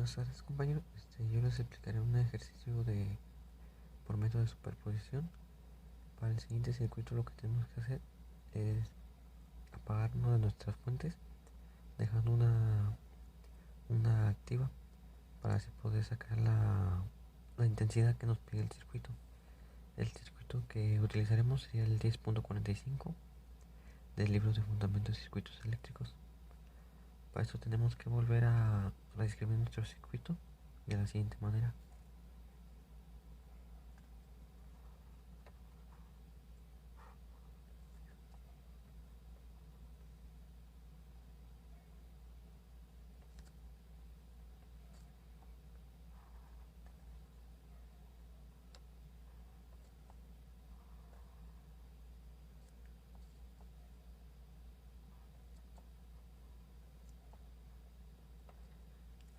Buenas tardes, compañero. Yo les explicaré un ejercicio por método de superposición. Para el siguiente circuito lo que tenemos que hacer es apagar una de nuestras fuentes, dejando una activa para así poder sacar la intensidad que nos pide el circuito. El circuito que utilizaremos sería el 10.45 del libro de fundamentos de circuitos eléctricos. Para esto tenemos que volver a reescribir nuestro circuito de la siguiente manera.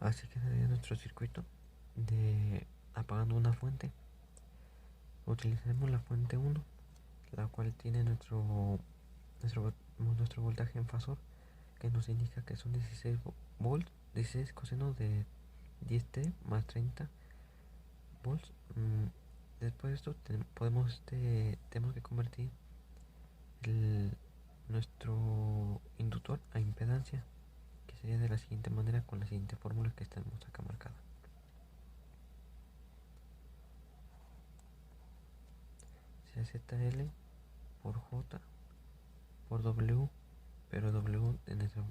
Así quedaría nuestro circuito de apagando una fuente. Utilizaremos la fuente 1, la cual tiene nuestro voltaje en fasor, que nos indica que son 16 volts, 16 coseno de 10t más 30 volts. Después de esto tenemos que convertir nuestro inductor a impedancia, que sería de la siguiente manera con la siguiente fórmula que tenemos acá marcada. Sea ZL por J por W, pero W en nuestra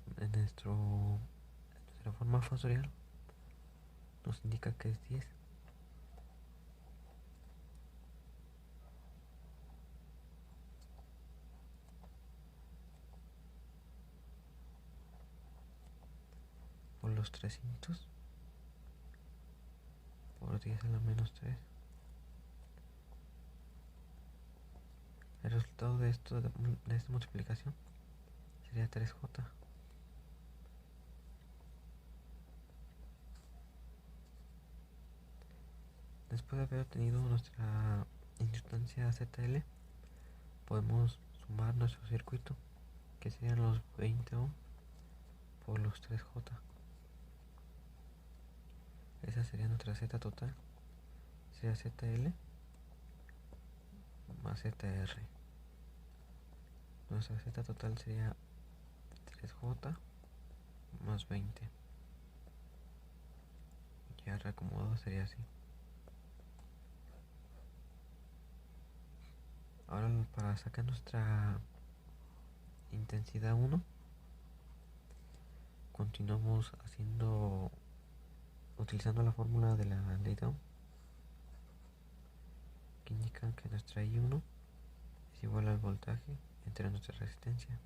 forma fasorial nos indica que es 10. Por los 300 por 10 a la menos 3. El resultado de esta multiplicación sería 3J. Después de haber obtenido nuestra inductancia ZL, podemos sumar nuestro circuito, que serían los 20 ohm por los 3J. Esa sería nuestra Z total. Sería ZL más ZR. Nuestra Z total sería 3J más 20. Ya reacomodado sería así. Ahora para sacar nuestra intensidad 1, continuamos utilizando la fórmula de la ley de Ohm, que indica que nuestra I1 es igual al voltaje entre nuestra resistencia.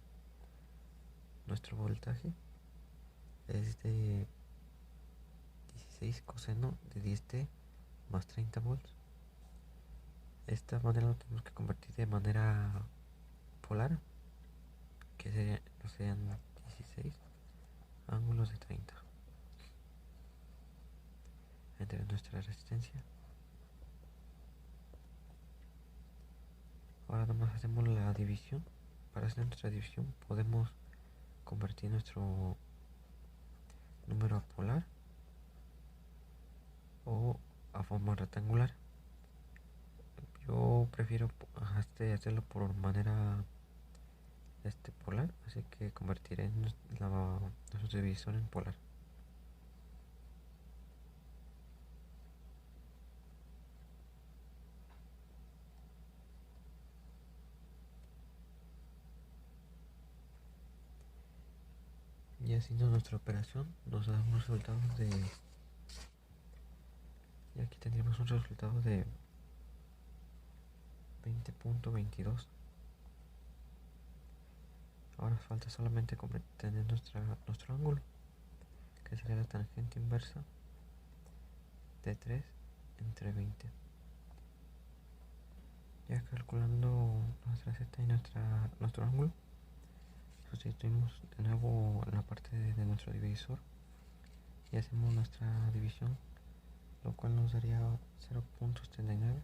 Nuestro voltaje es de 16 coseno de 10t más 30 volts. Esta manera lo tenemos que convertir de manera polar, que serían 16 ángulos de 30 entre nuestra resistencia. Ahora nomás hacemos la división. Para hacer nuestra división podemos convertir nuestro número a polar o a forma rectangular. Yo prefiero hacerlo por manera polar, así que convertiré nuestro divisor en polar. Y haciendo nuestra operación nos da un resultado y aquí tendríamos un resultado de 20.22. Ahora falta solamente tener nuestro ángulo, que sería la tangente inversa de 3 entre 20. Ya calculando nuestra z y nuestro ángulo, sustituimos de nuevo la parte de nuestro divisor y hacemos nuestra división, lo cual nos daría 0.7913,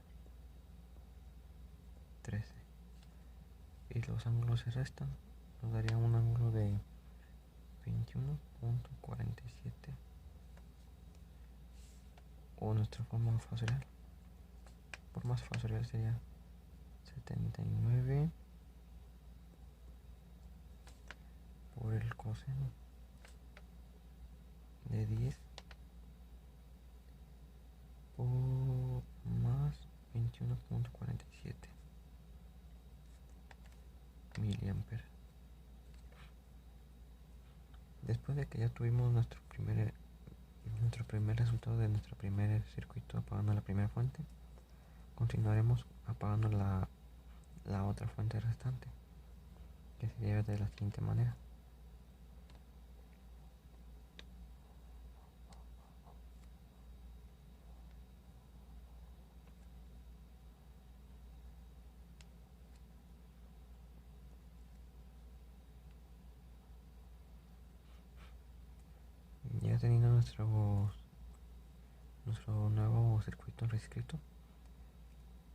y los ángulos se restan, nos daría un ángulo de 21.47. o nuestra forma factorial. Forma factorial sería 79 por el coseno de 10 por más 21.47 miliamperes. Después de que ya tuvimos nuestro primer resultado de nuestro primer circuito apagando la primera fuente, continuaremos apagando la otra fuente restante, que sería de la siguiente manera. Ya teniendo nuestro nuevo circuito reescrito,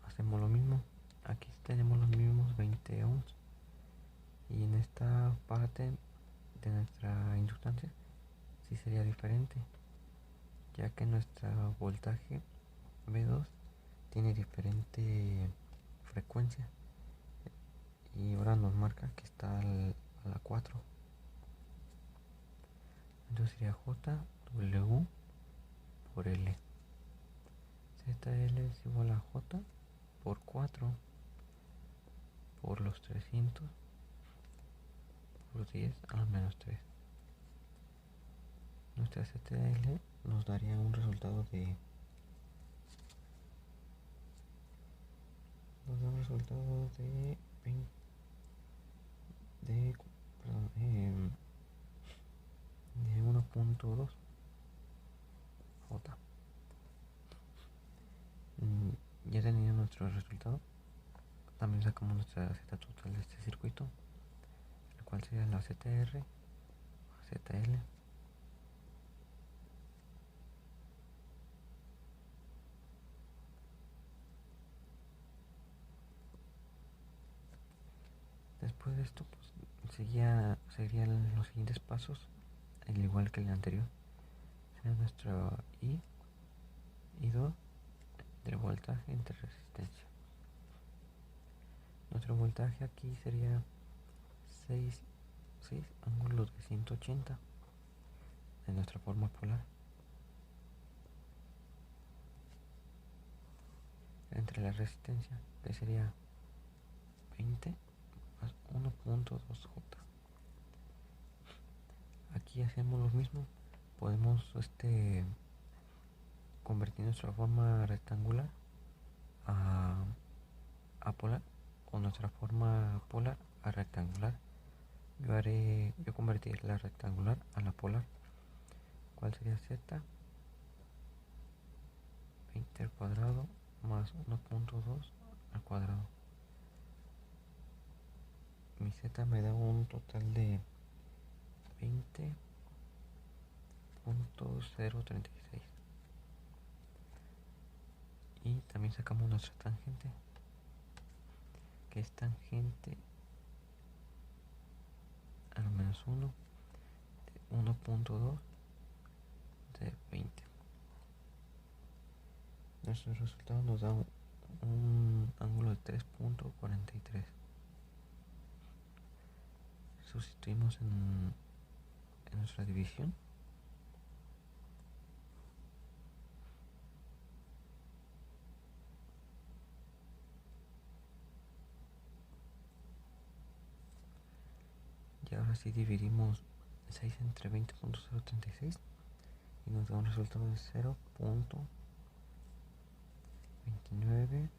hacemos lo mismo. Aquí tenemos los mismos 20 ohms, y en esta parte de nuestra inductancia sí sería diferente, ya que nuestro voltaje V2 tiene diferente frecuencia, y ahora nos marca que está a la 4. Entonces sería JW por L. ZL es igual a J por 4 por los 300 por 10 a la menos 3. Nuestra ZL nos daría un resultado de 20, de 1.2 J. Ya teniendo nuestro resultado, también sacamos nuestra Z total de este circuito, el cual sería la ZR a ZL. Después de esto, pues serían los siguientes pasos, al igual que el anterior. Sería nuestro I2 del voltaje entre resistencia. Nuestro voltaje aquí sería 6 ángulos de 180 de nuestra forma polar entre la resistencia, que sería 20 más 1.2 J. Aquí hacemos lo mismo, podemos convertir nuestra forma rectangular a polar, o nuestra forma polar a rectangular. Yo convertir la rectangular a la polar, cuál sería Z 20 al cuadrado más 1.2 al cuadrado. Mi Z me da un total de 20.036, y también sacamos nuestra tangente, que es tangente a lo menos 1 de 1.2 de 20. Nuestro resultado nos da un ángulo de 3.43. Sustituimos en nuestra división. Y ahora sí dividimos 6 entre 20.036 y nos da un resultado de 0.295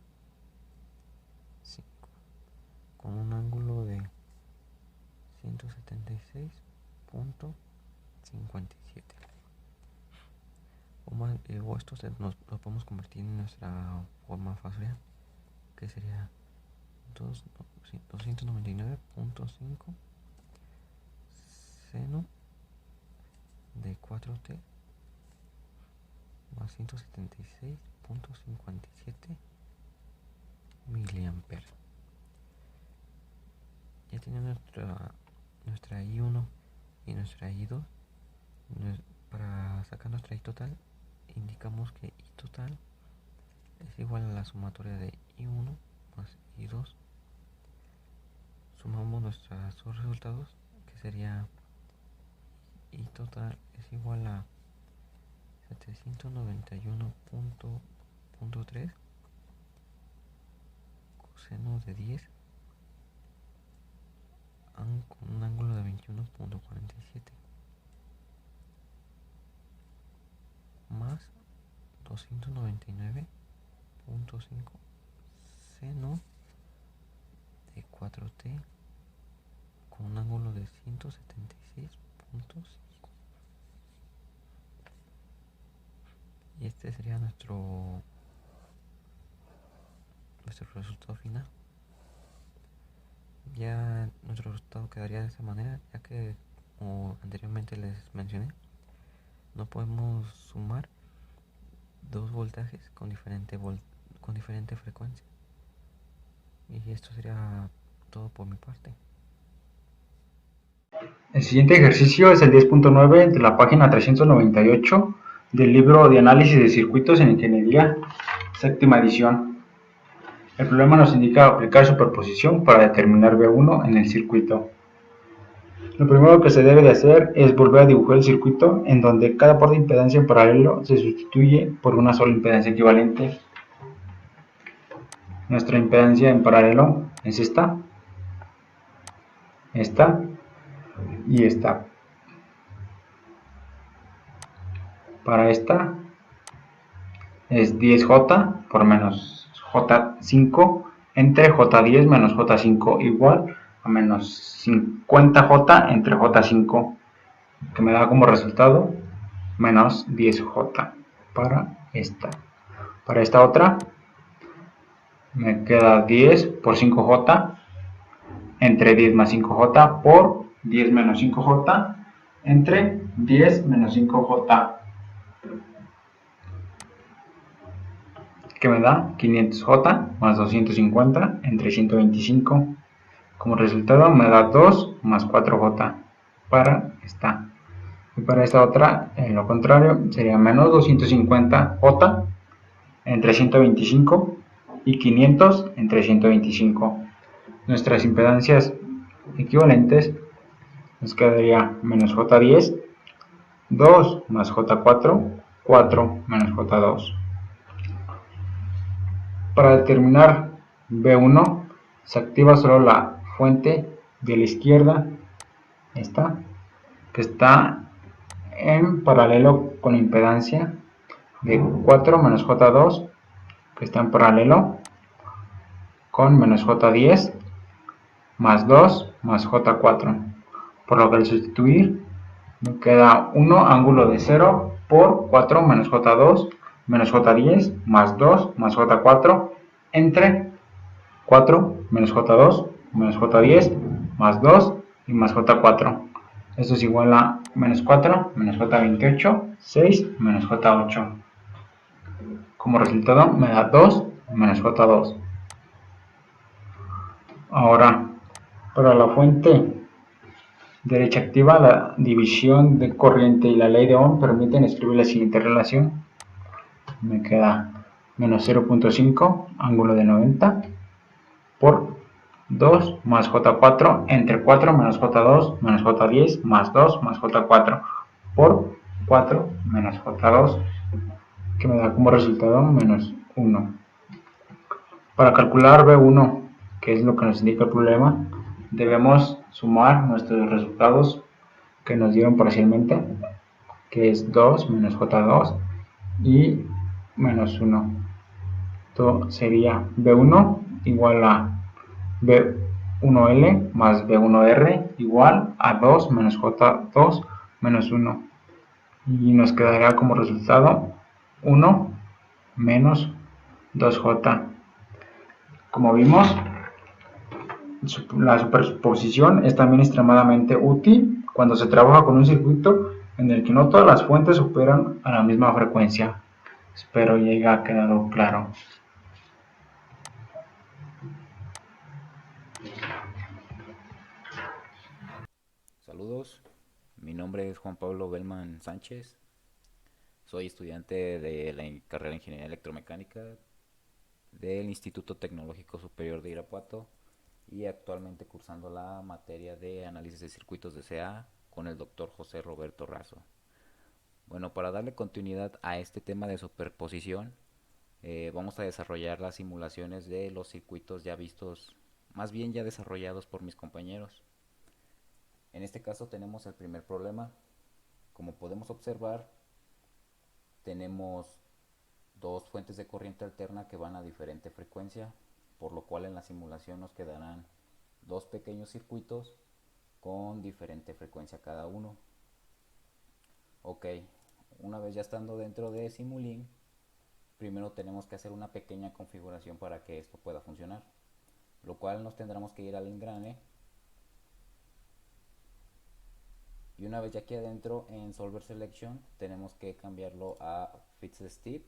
con un ángulo de 176.57. O esto lo podemos convertir en nuestra forma factorial, que sería 299.5 seno de 4t más 176.57 miliamperes. Ya teniendo nuestra I1 y nuestra I2, para sacar nuestra I total, indicamos que I total es igual a la sumatoria de I1 más I2. Sumamos nuestros dos resultados, que sería I total es igual a 791.3 coseno de 10 con un ángulo de 21.47 más 299.5 seno de 4t con un ángulo de 176.5. Y este sería nuestro resultado final. Ya nuestro resultado quedaría de esta manera, ya que, como anteriormente les mencioné, no podemos sumar dos voltajes con diferente frecuencia. Y esto sería todo por mi parte. El siguiente ejercicio es el 10.9 de la página 398 del libro de análisis de circuitos en ingeniería, séptima edición. El problema nos indica aplicar superposición para determinar V1 en el circuito. Lo primero que se debe de hacer es volver a dibujar el circuito en donde cada par de impedancia en paralelo se sustituye por una sola impedancia equivalente. Nuestra impedancia en paralelo es esta y esta. Para esta es 10J por menos J5 entre J10 menos J5 igual a menos 50J entre J5, que me da como resultado menos 10J para esta. Para esta otra me queda 10 por 5J entre 10 más 5J por 10 menos 5J entre 10 menos 5J, que me da 500J más 250 entre 125. Como resultado me da 2 más 4J para esta. Y para esta otra, en lo contrario, sería menos 250J entre 125 y 500 entre 125. Nuestras impedancias equivalentes nos quedaría menos J10, 2 más J4, 4 menos J2. Para determinar V1 se activa solo la fuente de la izquierda, esta, que está en paralelo con la impedancia de 4 menos J2, que está en paralelo con menos J10 más 2 más J4, por lo que al sustituir me queda 1 ángulo de 0 por 4 menos J2 menos J10 más 2 más J4 entre 4 menos J2 menos J10 más 2 y más J4. Esto es igual a menos 4 menos J28, 6 menos J8. Como resultado me da 2 menos J2. Ahora, para la fuente derecha activa, la división de corriente y la ley de Ohm permiten escribir la siguiente relación. Me queda menos 0.5 ángulo de 90 por 2 más J4 entre 4 menos J2 menos J10 más 2 más J4 por 4 menos J2, que me da como resultado menos 1. Para calcular V1, que es lo que nos indica el problema, debemos sumar nuestros resultados que nos dieron parcialmente, que es 2 menos J2 y menos 1. Esto sería V1 igual a V1L más V1R igual a 2 menos J2 menos 1. Y nos quedará como resultado 1 menos 2J. Como vimos, la superposición es también extremadamente útil cuando se trabaja con un circuito en el que no todas las fuentes operan a la misma frecuencia. Espero haya quedado claro. Saludos, mi nombre es Juan Pablo Belman Sánchez, Soy estudiante de la carrera de Ingeniería Electromecánica del Instituto Tecnológico Superior de Irapuato y actualmente cursando la materia de análisis de circuitos de CA con el doctor José Roberto Razo. Bueno, para darle continuidad a este tema de superposición, vamos a desarrollar las simulaciones de los circuitos ya vistos, más bien ya desarrollados por mis compañeros. En este caso tenemos el primer problema. Como podemos observar, tenemos dos fuentes de corriente alterna que van a diferente frecuencia, por lo cual en la simulación nos quedarán dos pequeños circuitos con diferente frecuencia cada uno. Ok, una vez ya estando dentro de Simulink, primero tenemos que hacer una pequeña configuración para que esto pueda funcionar, lo cual nos tendremos que ir al engrane. Y una vez ya aquí adentro en Solver Selection tenemos que cambiarlo a Fix Step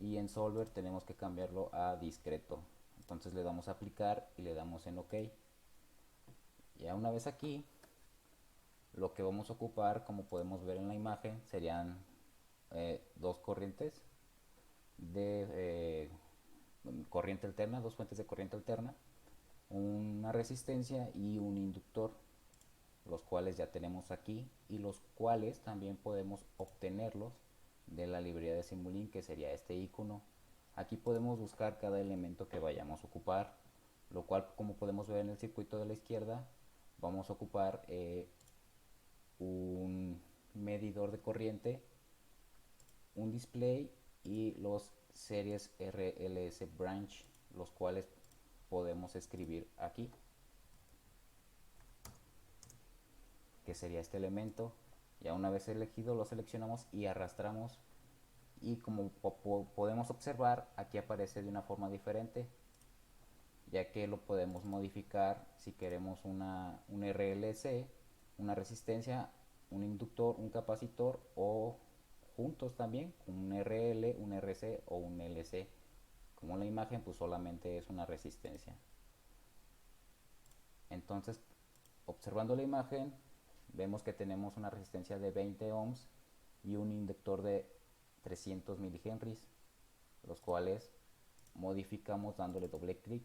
y en Solver tenemos que cambiarlo a discreto. Entonces le damos a aplicar y le damos en OK. Ya una vez aquí, lo que vamos a ocupar, como podemos ver en la imagen, serían dos corrientes de corriente alterna, dos fuentes de corriente alterna, una resistencia y un inductor, los cuales ya tenemos aquí y los cuales también podemos obtenerlos de la librería de Simulink, que sería este icono. Aquí podemos buscar cada elemento que vayamos a ocupar, lo cual, como podemos ver en el circuito de la izquierda, vamos a ocupar un medidor de corriente, un display y los series RLS branch, los cuales podemos escribir aquí, que sería este elemento. Ya una vez elegido lo seleccionamos y arrastramos, y como podemos observar, aquí aparece de una forma diferente, ya que lo podemos modificar si queremos un RLC, una resistencia, un inductor, un capacitor, o juntos también, un RL, un RC o un LC. Como en la imagen, pues solamente es una resistencia. Entonces, observando la imagen, vemos que tenemos una resistencia de 20 ohms y un inductor de 300 milihenries, los cuales modificamos dándole doble clic.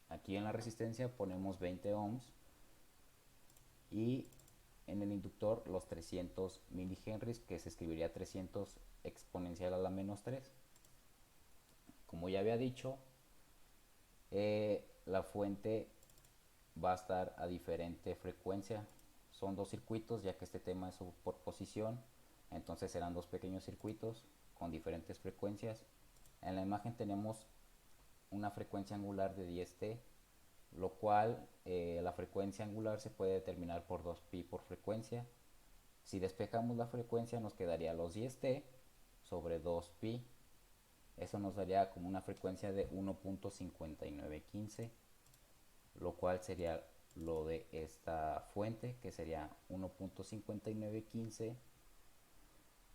Aquí en la resistencia ponemos 20 ohms y en el inductor los 300 milihenries, que se escribiría 300 exponencial a la menos 3. Como ya había dicho, la fuente va a estar a diferente frecuencia. Son dos circuitos, ya que este tema es por posición, entonces serán dos pequeños circuitos con diferentes frecuencias. En la imagen tenemos una frecuencia angular de 10T, lo cual la frecuencia angular se puede determinar por 2pi por frecuencia. Si despejamos la frecuencia nos quedaría los 10T sobre 2pi. Eso nos daría como una frecuencia de 1.5915, lo cual sería lo de esta fuente, que sería 1.5915,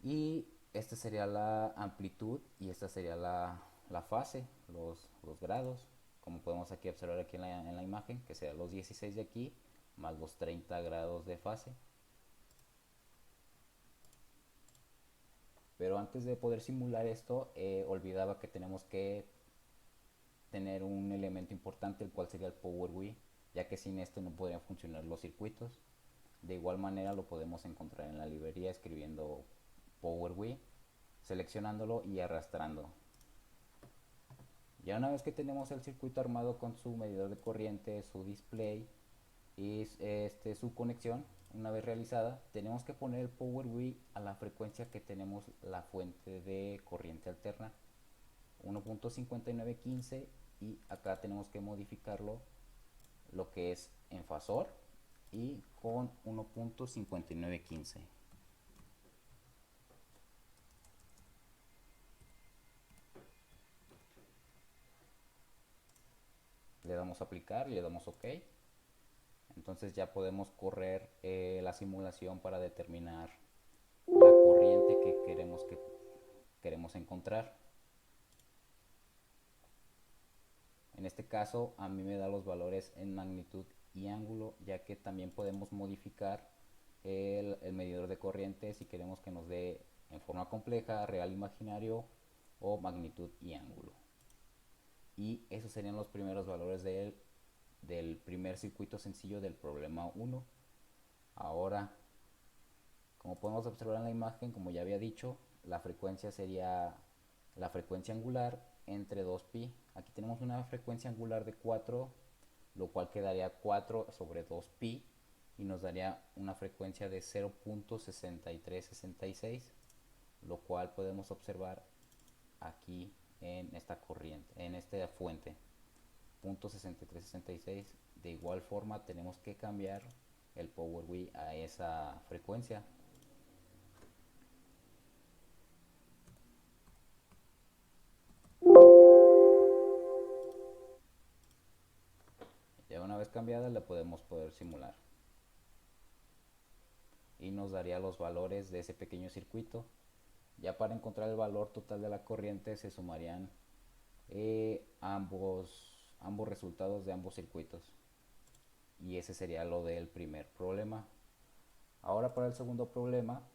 y esta sería la amplitud y esta sería la fase, los grados, como podemos aquí observar aquí en la imagen, que serían los 16 de aquí más los 30 grados de fase. Pero antes de poder simular esto, olvidaba que tenemos que tener un elemento importante, el cual sería el Power Wheel, ya que sin este no podrían funcionar los circuitos. De igual manera lo podemos encontrar en la librería escribiendo Power Wheel, seleccionándolo y arrastrando. Ya una vez que tenemos el circuito armado con su medidor de corriente, su display y su conexión, una vez realizada, tenemos que poner el Power Wheel a la frecuencia que tenemos la fuente de corriente alterna, 1.5915, y acá tenemos que modificarlo lo que es en fasor y con 1.5915. Le damos a aplicar y le damos OK. Entonces ya podemos correr la simulación para determinar la corriente que queremos encontrar. En este caso a mí me da los valores en magnitud y ángulo, ya que también podemos modificar el medidor de corriente si queremos que nos dé en forma compleja, real, imaginario o magnitud y ángulo. Y esos serían los primeros valores del primer circuito sencillo del problema 1. Ahora, como podemos observar en la imagen, como ya había dicho, la frecuencia sería la frecuencia angular entre 2pi. Aquí tenemos una frecuencia angular de 4, lo cual quedaría 4 sobre 2pi y nos daría una frecuencia de 0.6366, lo cual podemos observar aquí en esta corriente, en esta fuente, 0.6366. De igual forma tenemos que cambiar el power V a esa frecuencia. Ya una vez cambiada la podemos poder simular y nos daría los valores de ese pequeño circuito. Ya para encontrar el valor total de la corriente se sumarían ambos resultados de ambos circuitos, y ese sería lo del primer problema. Ahora para el segundo problema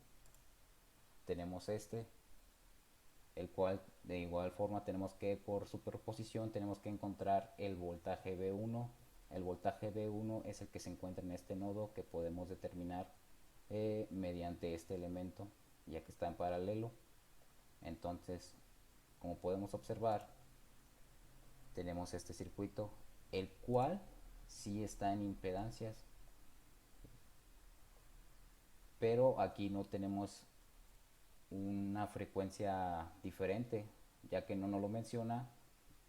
tenemos el cual de igual forma tenemos que, por superposición, tenemos que encontrar el voltaje V1. El voltaje V1 es el que se encuentra en este nodo, que podemos determinar mediante este elemento, ya que está en paralelo. Entonces, como podemos observar, tenemos este circuito, el cual sí está en impedancias, pero aquí no tenemos una frecuencia diferente, ya que no nos lo menciona.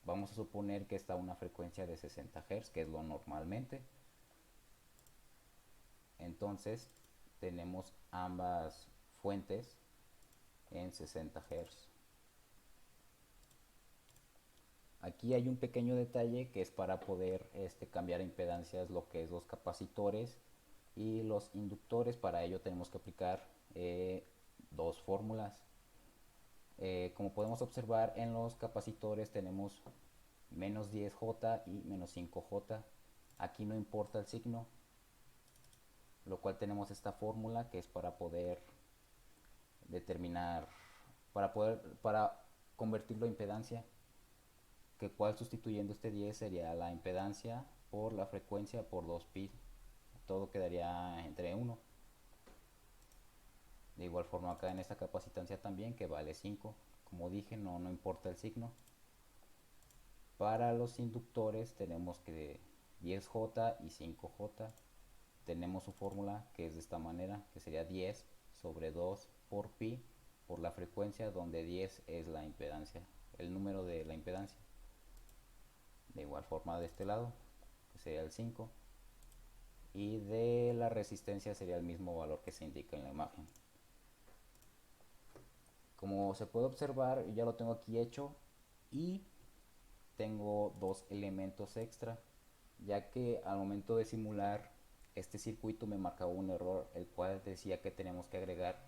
Vamos a suponer que está a una frecuencia de 60 Hz, que es lo normalmente. Entonces tenemos ambas fuentes en 60 Hz. Aquí hay un pequeño detalle que es para poder cambiar impedancias, lo que es los capacitores y los inductores. Para ello tenemos que aplicar dos fórmulas. Como podemos observar, en los capacitores tenemos menos 10J y menos 5J. Aquí no importa el signo, lo cual tenemos esta fórmula que es para poder determinar, para convertirlo a impedancia, que cual sustituyendo este 10 sería la impedancia por la frecuencia por 2pi. Todo quedaría entre 1. De igual forma acá en esta capacitancia también, que vale 5. Como dije, no importa el signo. Para los inductores tenemos que 10J y 5J. Tenemos su fórmula que es de esta manera, que sería 10 sobre 2 por pi por la frecuencia, donde 10 es la impedancia, el número de la impedancia. De igual forma de este lado, que sería el 5. Y de la resistencia sería el mismo valor que se indica en la imagen. Como se puede observar, ya lo tengo aquí hecho y tengo dos elementos extra, ya que al momento de simular este circuito me marcaba un error, el cual decía que tenemos que agregar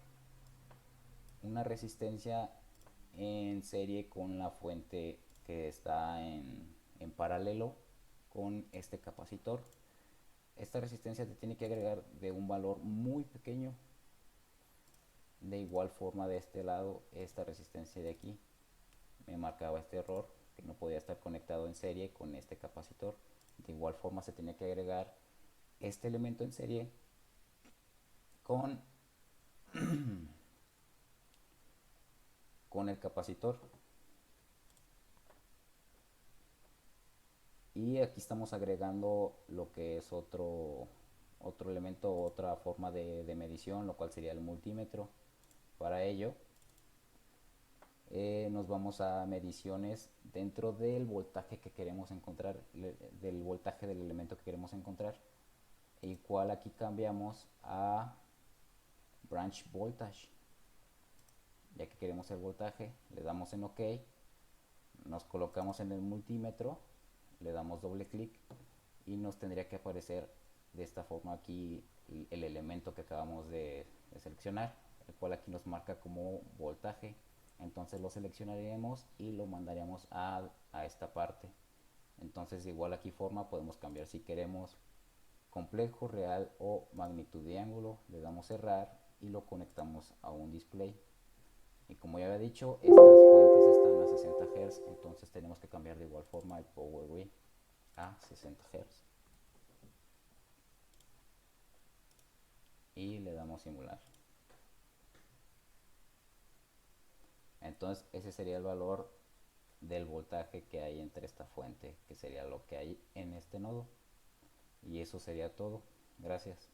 una resistencia en serie con la fuente que está en paralelo con este capacitor. Esta resistencia te tiene que agregar de un valor muy pequeño. De igual forma de este lado, esta resistencia de aquí me marcaba este error, que no podía estar conectado en serie con este capacitor. De igual forma se tenía que agregar este elemento en serie con, con el capacitor. Y aquí estamos agregando lo que es otro elemento, otra forma de medición, lo cual sería el multímetro. Para ello nos vamos a mediciones dentro del voltaje que queremos encontrar, del voltaje del elemento que queremos encontrar, el cual aquí cambiamos a branch voltage. Ya que queremos el voltaje, le damos en OK, nos colocamos en el multímetro, le damos doble clic y nos tendría que aparecer de esta forma aquí el elemento que acabamos de seleccionar, el cual aquí nos marca como voltaje. Entonces lo seleccionaríamos y lo mandaríamos a esta parte. Entonces igual aquí forma podemos cambiar si queremos complejo, real o magnitud de ángulo. Le damos cerrar y lo conectamos a un display. Y como ya había dicho, estas fuentes están a 60 Hz, entonces tenemos que cambiar de igual forma el power wave a 60 Hz. Y le damos simular. Entonces ese sería el valor del voltaje que hay entre esta fuente, que sería lo que hay en este nodo. Y eso sería todo. Gracias.